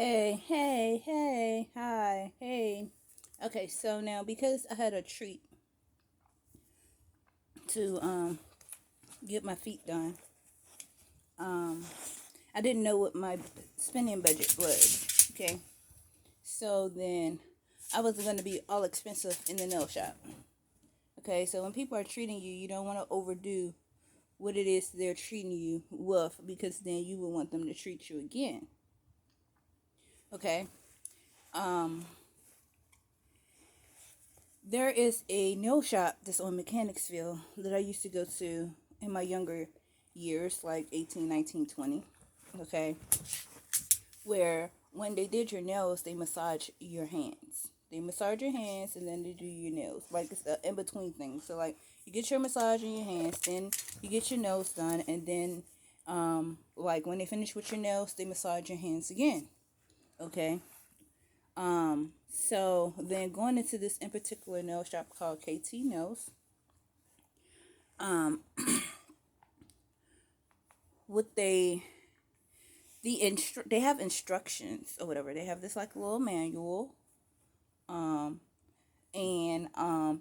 Hey, hi, hey. Okay, so now because I had a treat to get my feet done, um, I didn't know what my spending budget was. Okay, so then I was gonna be all expensive in the nail shop. Okay, so when people are treating you, you don't want to overdo what it is they're treating you with because then you will want them to treat you again. Okay, um, there is a nail shop that's on Mechanicsville that I used to go to in my younger years, like 18, 19, 20. Okay. Where when they did your nails, they massage your hands. They massage your hands and then they do your nails. Like it's an in between thing. So, like, you get your massage in your hands, then you get your nails done, and then, like, when they finish with your nails, they massage your hands again. Okay. So then going into this in particular nail shop called KT Nails, um, what they have instructions or whatever. They have this like little manual, um, and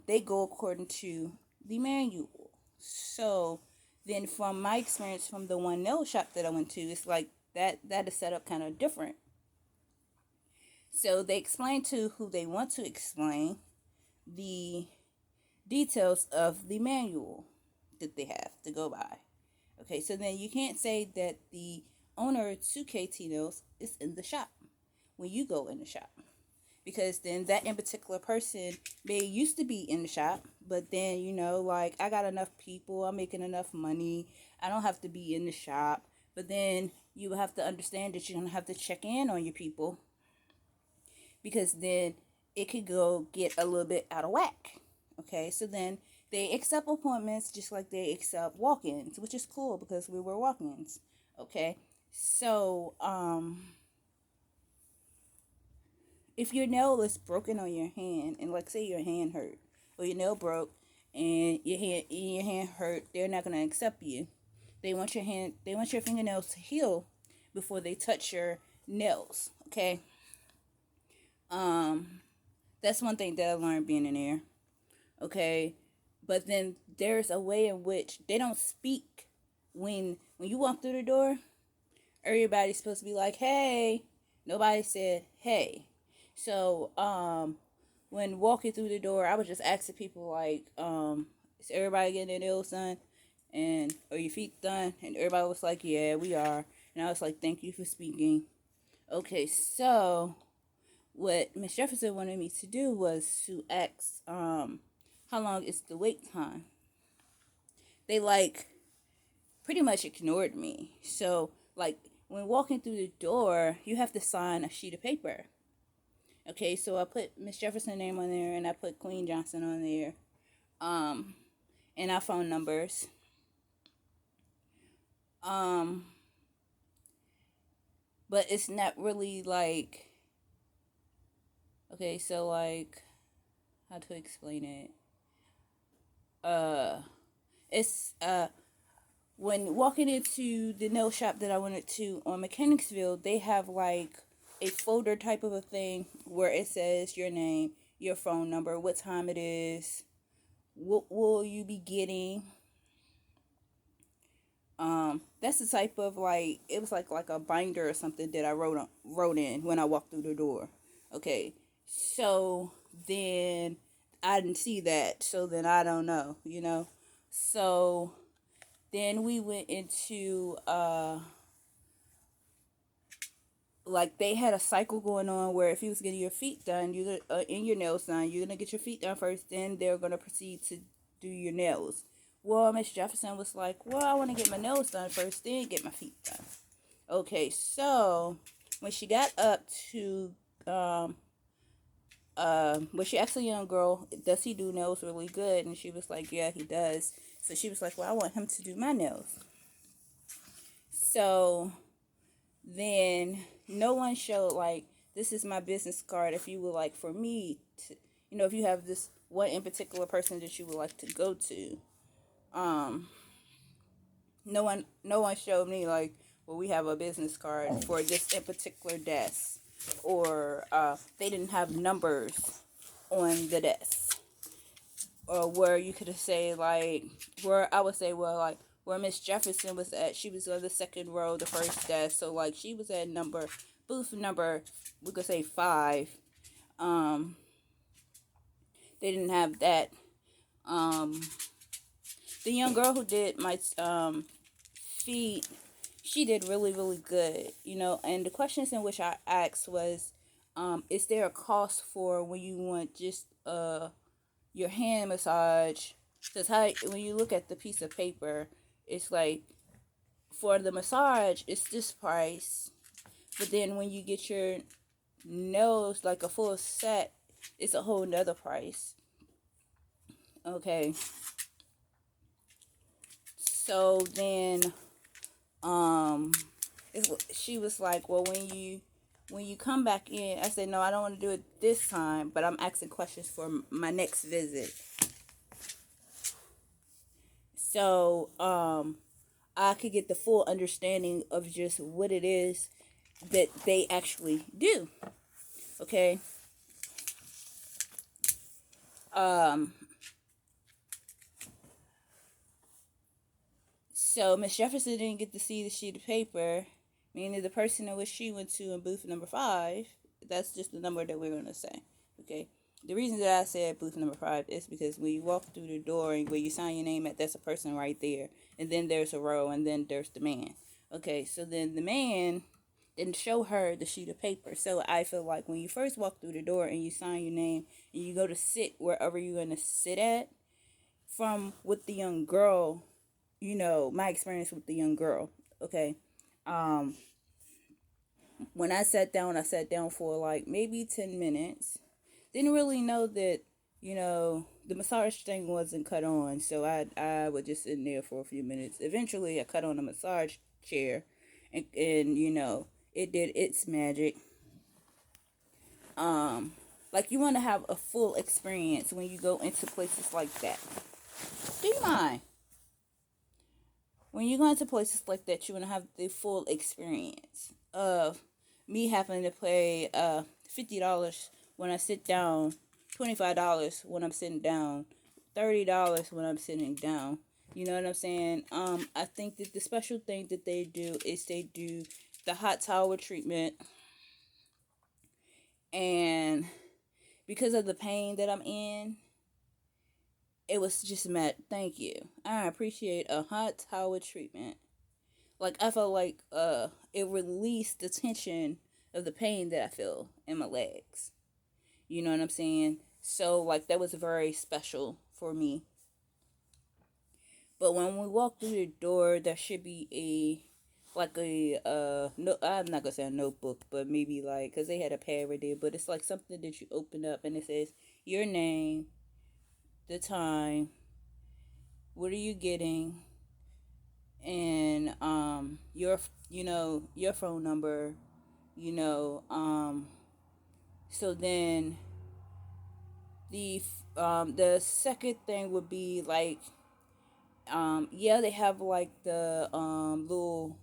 they go according to the manual. So then, from my experience from the one nail shop that I went to, it's like that is set up kind of different. So they explain to who they want to explain the details of the manual that they have to go by. Okay, so then you can't say that the owner to KT Knows is in the shop when you go in the shop. Because then that in particular person may used to be in the shop, but then, like, I got enough people, I'm making enough money, I don't have to be in the shop. But then you have to understand that you're going to have to check in on your people because then it could go get a little bit out of whack. Okay, so then they accept appointments just like they accept walk-ins, which is cool because we were walk-ins. Okay, so if your nail is broken on your hand, and like say your hand hurt or your nail broke and your hand hurt, they're not gonna accept you. They want your fingernails to heal before they touch your nails. Okay, um, that's one thing that I learned being in there. Okay, but then there's a way in which they don't speak when you walk through the door. Everybody's supposed to be like, "Hey." Nobody said, "Hey." So, when walking through the door, I was just asking people like, "Is everybody getting their nails done? And are your feet done?" And everybody was like, "Yeah, we are." And I was like, "Thank you for speaking." Okay, so what Miss Jefferson wanted me to do was to ask, how long is the wait time? They like pretty much ignored me. So, like, when walking through the door, you have to sign a sheet of paper. Okay, so I put Miss Jefferson's name on there and I put Queen Johnson on there. Um, and our phone numbers. Um, but it's not really like, okay, so like, how to explain it? Uh, it's when walking into the nail shop that I went to on Mechanicsville, they have like a folder type of a thing where it says your name, your phone number, what time it is, what will you be getting. That's the type of like it was like a binder or something that I wrote in when I walked through the door. Okay, so then I didn't see that, so then I don't know. So then we went into like they had a cycle going on where if you was getting your feet done, you and your nails done, you're gonna get your feet done first, then they're gonna proceed to do your nails. Well, Miss Jefferson was like, "Well, I want to get my nails done first, then get my feet done." Okay, so when she got up to well, she asked a young girl, "Does he do nails really good?" And she was like, "Yeah, he does." So she was like, "Well, I want him to do my nails." So then no one showed like this is my business card if you would like for me to, if you have this one in particular person that you would like to go to. um no one showed me like, well, we have a business card for this in particular desk. or they didn't have numbers on the desk, or where you could say like where I would say well like where Miss Jefferson was at, she was on the second row, the first desk, so like she was at booth number, we could say 5. Um, they didn't have that. Um, the young girl who did my feet, she did really really good, and the questions in which I asked was, is there a cost for when you want just your hand massage? Because when you look at the piece of paper, it's like for the massage it's this price, but then when you get your nails like a full set, it's a whole nother price. Okay, so then um she was like, well, when you come back in, I said, no, I don't want to do it this time, but I'm asking questions for my next visit. So I could get the full understanding of just what it is that they actually do. Okay. um so Miss Jefferson didn't get to see the sheet of paper, meaning the person in which she went to in booth number 5. That's just the number that we're going to say. Okay. The reason that I said booth number 5 is because when you walk through the door and where you sign your name at, that's a person right there. And then there's a row, and then there's the man. Okay, so then the man didn't show her the sheet of paper. So I feel like when you first walk through the door and you sign your name and you go to sit wherever you're going to sit at, from with the young girl, my experience with the young girl. Okay. Um, when I sat down for like maybe 10 minutes. Didn't really know that, the massage thing wasn't cut on. So I would just sit in there for a few minutes. Eventually, I cut on a massage chair, and it did its magic. Like you want to have a full experience when you go into places like that. Do you mind? When you go into places like that, you want to have the full experience of me having to pay $50 when I sit down, $25 when I'm sitting down, $30 when I'm sitting down. You know what I'm saying? I think that the special thing that they do is they do the hot towel treatment, and because of the pain that I'm in, it was just mad. Thank you. I appreciate a hot towel treatment. Like I felt like it released the tension of the pain that I feel in my legs. You know what I'm saying? So like that was very special for me. But when we walk through the door, there should be no, I'm not gonna say a notebook, but maybe like, cause they had a pad right there, but it's like something that you open up and it says your name, the time, what are you getting, and your phone number, you know so then the second thing would be like, yeah, they have like the little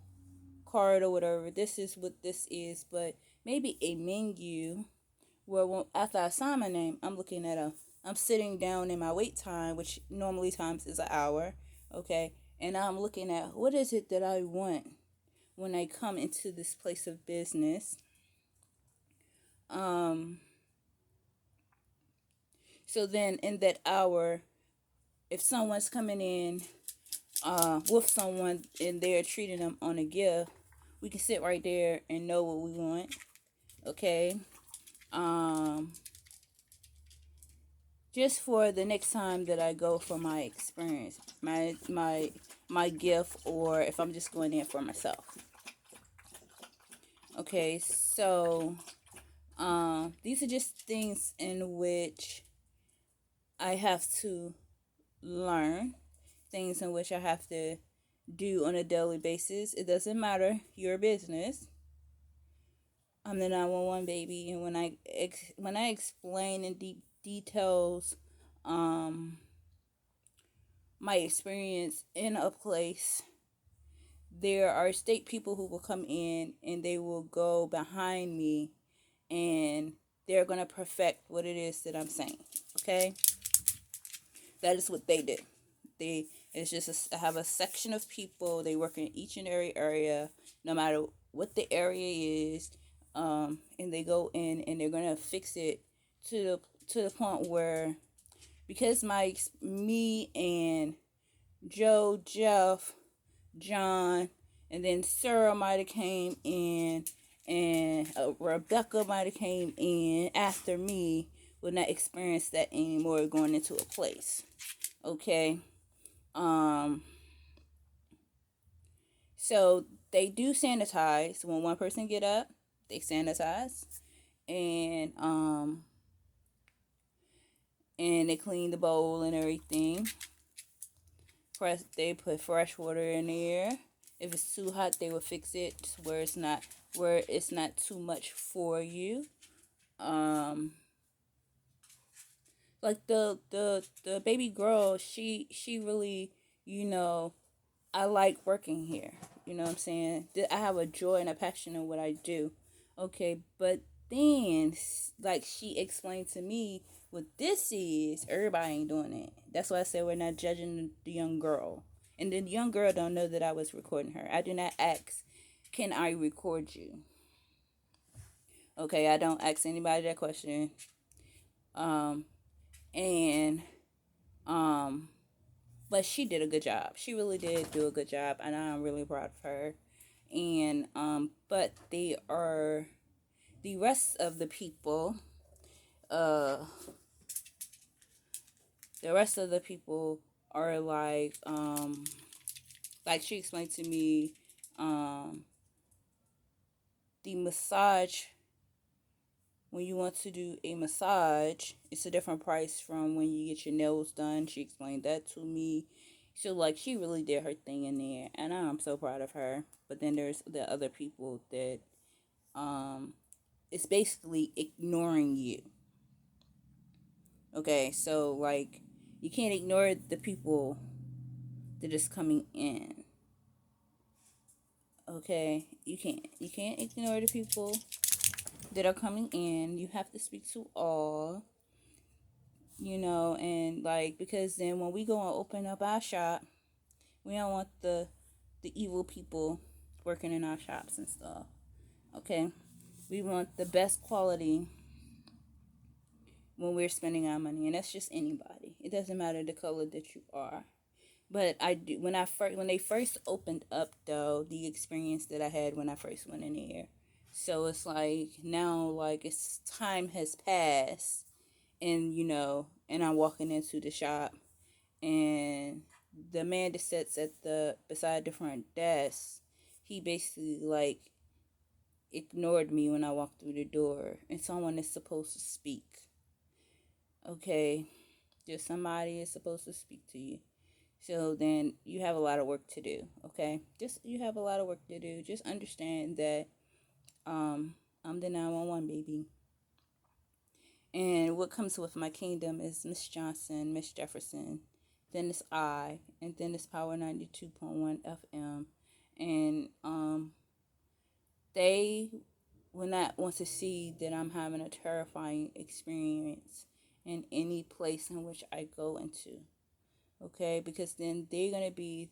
card or whatever, this is what this is, but maybe a menu where after I sign my name, I'm sitting down in my wait time, which normally times is an hour. Okay, and I'm looking at what is it that I want when I come into this place of business. um so then in that hour, if someone's coming in with someone and they're treating them on a gift, we can sit right there and know what we want. Okay. um just for the next time that I go for my experience, my gift, or if I'm just going in for myself. Okay, so these are just things in which I have to learn, things in which I have to do on a daily basis. It doesn't matter your business. I'm the 911 baby, and when I explain in deep details um my experience in a place, there are state people who will come in and they will go behind me and they're going to perfect what it is that I'm saying. Okay? That is what they do. It's just I have a section of people. They work in each and every area, no matter what the area is, and they go in and they're gonna fix it to the point where, because me and Joe, Jeff, John, and then Sarah might have came in, and Rebecca might have came in after me, would not experience that anymore going into a place. Okay. So they do sanitize when one person get up. They sanitize, and they clean the bowl and everything. They put fresh water in there. If it's too hot, they will fix it where it's not too much for you. Like the baby girl, she really, I like working here. You know what I'm saying? I have a joy and a passion in what I do. Okay, but then, like she explained to me, what this is, everybody ain't doing it. That's why I said we're not judging the young girl. And the young girl don't know that I was recording her. I do not ask, can I record you? Okay, I don't ask anybody that question. And but she did a good job. She really did do a good job, and I'm really proud of her. And but the rest of the people, the rest of the people are like she explained to me, the massage. When you want to do a massage, it's a different price from when you get your nails done. She explained that to me. So, like, she really did her thing in there, and I'm so proud of her. But then there's the other people that, it's basically ignoring you. Okay, so, like, you can't ignore the people that is coming in. Okay, you can't ignore the people that are coming in. You have to speak to all. And like, because then when we go and open up our shop, we don't want the evil people working in our shops and stuff. Okay, we want the best quality when we're spending our money, and that's just anybody. It doesn't matter the color that you are. But I do, when they first opened up, though, the experience that I had when I first went in there. So it's like now, like, it's time has passed, and and I'm walking into the shop, and the man that sits at beside the front desk, he basically, like, ignored me when I walked through the door, and someone is supposed to speak. Okay, just somebody is supposed to speak to you. So then you have a lot of work to do. Okay, you have a lot of work to do. Just understand that I'm the 911 baby. And what comes with my kingdom is Miss Johnson, Miss Jefferson, then it's I, and then it's Power 92.1 FM. And they will not want to see that I'm having a terrifying experience in any place in which I go into. Okay, because then they're going to be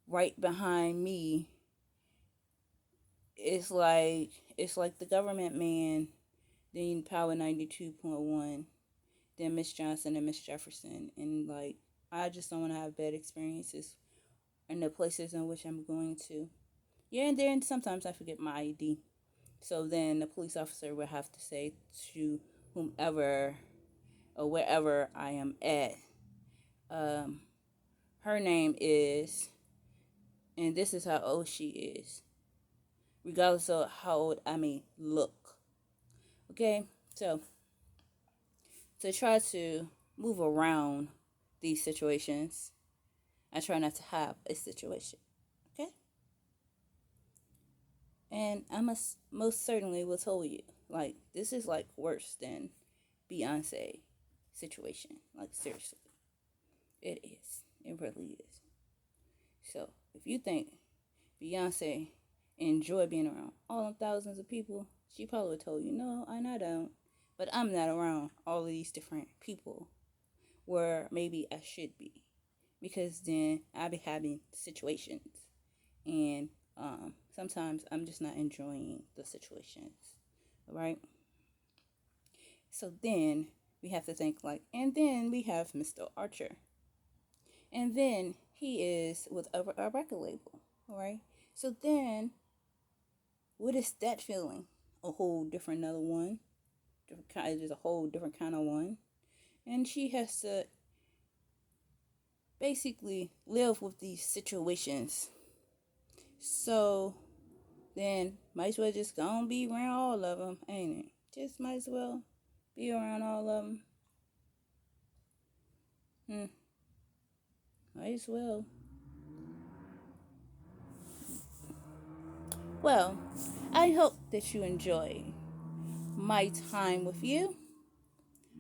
right behind me. It's like the government man, then Power 92.1, then Miss Johnson and Miss Jefferson. And, like, I just don't want to have bad experiences in the places in which I'm going to. Yeah, and then sometimes I forget my ID. So then the police officer will have to say to whomever or wherever I am at, her name is, and this is how old she is, regardless of how old I may look. Okay, so to try to move around these situations, I try not to have a situation. Okay, and I most certainly will tell you, like, this is like worse than Beyonce situation. Like, seriously, it is. It really is. So if you think Beyonce enjoy being around all them thousands of people, She probably would told you, no, I don't. But I'm not around all of these different people where maybe I should be. Because then I'll be having situations. And sometimes I'm just not enjoying the situations. Right? So then we have to think like, and then we have Mr. Archer. And then he is with a record label. Right? So then what is that feeling? A whole different another one. Different kind, just a whole different kind of one. And she has to basically live with these situations. So then might as well just go and be around all of them, ain't it? Just might as well be around all of them. Might as well. Well, I hope that you enjoy my time with you.